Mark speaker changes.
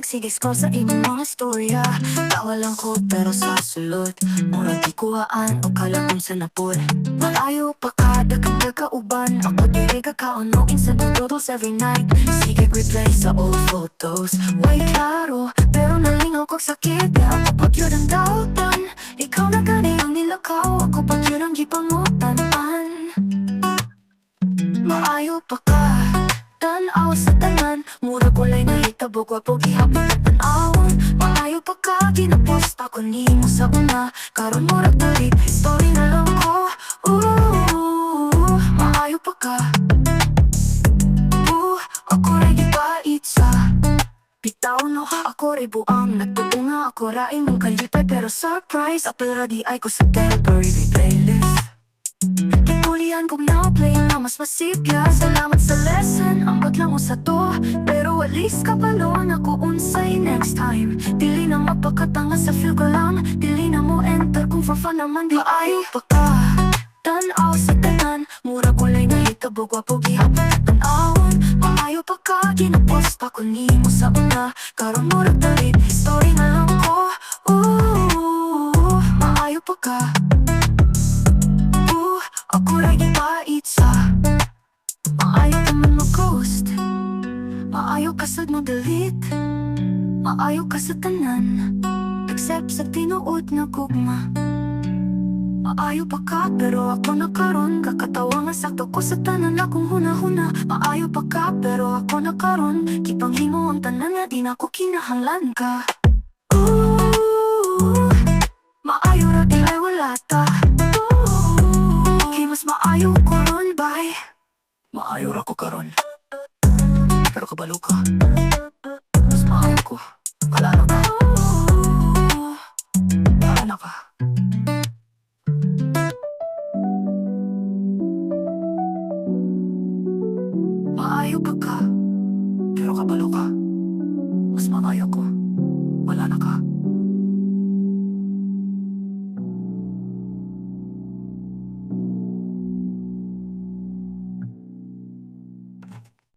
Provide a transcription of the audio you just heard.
Speaker 1: nagsigiscroll sa imong mga storya. Tawa lang ko pero sa sulod murag di kuhaan o kalabong sa napod. Maayo pa ka, dagang kakauban. Ako diri kakaon no instant noodles every night. Sige replay sa old photos. Way klaro, pero nalingaw kog sakit. Kaya ako pag yun ang dautan. Ikaw na gani ang nilakaw, ako pag yun ang gipangutan-an. Maayo pa ka, tanaw sa tanan. Mura kulay na hitabo, gwapo gihapit at tanawon. Maayo pa ka, ginapost ako nimo sa una. Karon murag talit, story na lang ko. Maayo pa ka. Ako ray gipait sa bitaw no. Ako ray buang nagtubunga. Ako ray mong kalipay pero surprise. Apel di ay ko sa Teleberry playlist. Tulian kong na-play na mas masipya. Salamat sa lesson, ambot lang sa to. Pero at least kapalon ako unsay next time. Dili na mapakatanga sa feel ko lang. Dili na mo enter kung for fun naman di ay pa ka. Tanaw sa tanan, mura kulay na hitabo, gwapo gihapon at tanawon. Maayo pa ka, ginapost ako nimo sa una. Karon murag talit, story na lang ko. Maayo pa ka. Ako ray gipait sa maayo ka man mag-ghost. Maayo ka sad mo delete. Maayo ka sa tanan, except sa tinuod na gugma. Maayo pa ka pero ako na karon. Kakatawa nga sakto ko sa tanan akong huna-huna. Maayo pa ka pero ako na karon. Kipanghimo ang tanan nga di na ko kinahanglan ka. Maayo ra di ay wala ta. Mas maayo ko ron, bay. Maayo ra ko karon, pero kabalo ka. Mas maayo ko, kalaro ka. Kalaro ka. Maayo pa ka, pero kabalo ka. Mas maayo ko, wala na ka.